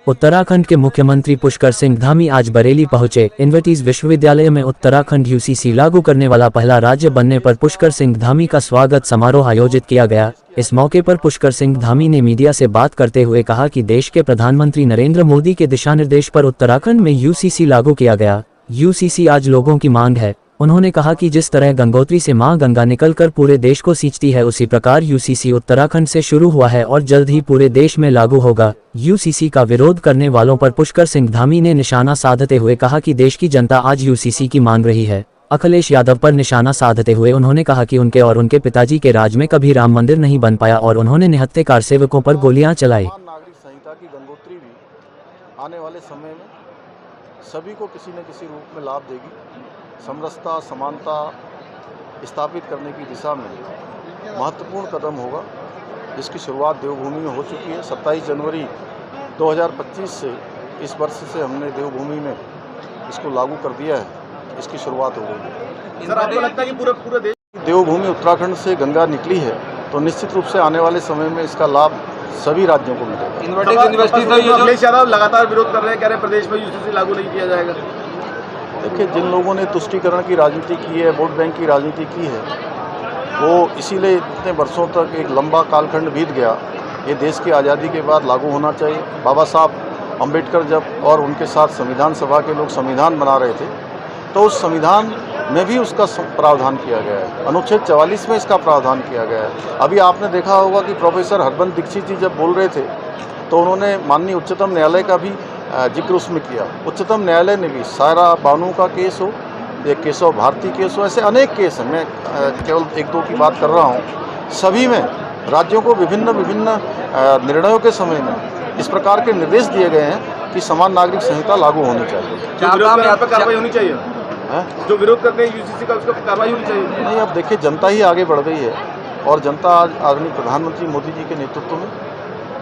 उत्तराखंड के मुख्यमंत्री पुष्कर सिंह धामी आज बरेली पहुंचे। इन्वेटीज विश्वविद्यालय में उत्तराखंड यूसीसी लागू करने वाला पहला राज्य बनने पर पुष्कर सिंह धामी का स्वागत समारोह आयोजित किया गया। इस मौके पर पुष्कर सिंह धामी ने मीडिया से बात करते हुए कहा कि देश के प्रधानमंत्री नरेंद्र मोदी के दिशा निर्देश पर उत्तराखंड में यूसीसी लागू किया गया। यूसीसी आज लोगों की मांग है। उन्होंने कहा कि जिस तरह गंगोत्री से मां गंगा निकलकर पूरे देश को सींचती है, उसी प्रकार यूसीसी उत्तराखंड से शुरू हुआ है और जल्द ही पूरे देश में लागू होगा। यूसीसी का विरोध करने वालों पर पुष्कर सिंह धामी ने निशाना साधते हुए कहा कि देश की जनता आज यूसीसी की मांग रही है। अखिलेश यादव पर निशाना साधते हुए उन्होंने कहा कि उनके और उनके पिताजी के राज में कभी राम मंदिर नहीं बन पाया और उन्होंने निहत्थे सेवकों पर गोलियां चलाई। नागरिक संहिता की गंगोत्री भी आने वाले समय में सभी को किसी न किसी रूप में लाभ देगी। समरसता, समानता स्थापित करने की दिशा में महत्वपूर्ण कदम होगा, जिसकी शुरुआत देवभूमि में हो चुकी है। 27 जनवरी 2025 से इस वर्ष से हमने देवभूमि में इसको लागू कर दिया है, इसकी शुरुआत हो गई है। सर, आपको लगता है कि पूरे देश देवभूमि उत्तराखंड से गंगा निकली है, तो निश्चित रूप से आने वाले समय में इसका लाभ सभी राज्यों को मिलेगा। अखिलेश यादव लगातार विरोध कर रहे हैं, कह रहे हैं प्रदेश में यूसीसी लागू नहीं किया जाएगा। देखिए, जिन लोगों ने तुष्टीकरण की राजनीति की है, वोट बैंक की राजनीति की है, वो इसीलिए इतने वर्षों तक एक लंबा कालखंड बीत गया। ये देश की आज़ादी के बाद लागू होना चाहिए। बाबा साहब अम्बेडकर जब और उनके साथ संविधान सभा के लोग संविधान बना रहे थे, तो उस संविधान में भी उसका प्रावधान किया गया है। अनुच्छेद 44 में इसका प्रावधान किया गया है। अभी आपने देखा होगा कि प्रोफेसर हरबंस दीक्षित जी जब बोल रहे थे, तो उन्होंने माननीय उच्चतम न्यायालय का भी जिक्र उसमें किया। उच्चतम न्यायालय ने भी सायरा बानू का केस हो, ये केशव भारती केस हो, ऐसे अनेक केस हैं। मैं केवल 1-2 की बात कर रहा हूँ। सभी में राज्यों को विभिन्न निर्णयों के समय में इस प्रकार के निर्देश दिए गए हैं कि समान नागरिक संहिता लागू होनी चाहिए। कार्रवाई होनी चाहिए है? जो विरोध करते हैं यूसीसी का, उसका कार्रवाई होनी चाहिए। नहीं, अब देखिए, जनता ही आगे बढ़ गई है और जनता आज आदरणीय प्रधानमंत्री मोदी जी के नेतृत्व में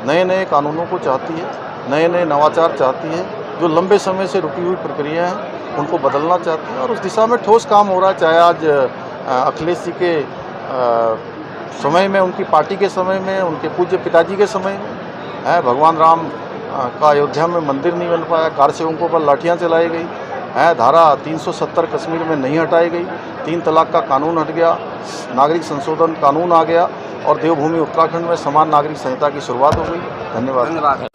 नए नए कानूनों को चाहती है, नए नए नवाचार चाहती है। जो लंबे समय से रुकी हुई प्रक्रिया हैं, उनको बदलना चाहती है और उस दिशा में ठोस काम हो रहा है। चाहे आज अखिलेश जी के समय में, उनकी पार्टी के समय में, उनके पूज्य पिताजी के समय में है, भगवान राम का अयोध्या में मंदिर नहीं बन पाया, कार सेवकों पर लाठियाँ चलाई गई है, धारा 370 कश्मीर में नहीं हटाई गई, 3 तलाक का कानून हट गया, नागरिक संशोधन कानून आ गया और देवभूमि उत्तराखंड में समान नागरिक संहिता की शुरुआत हो गई। धन्यवाद।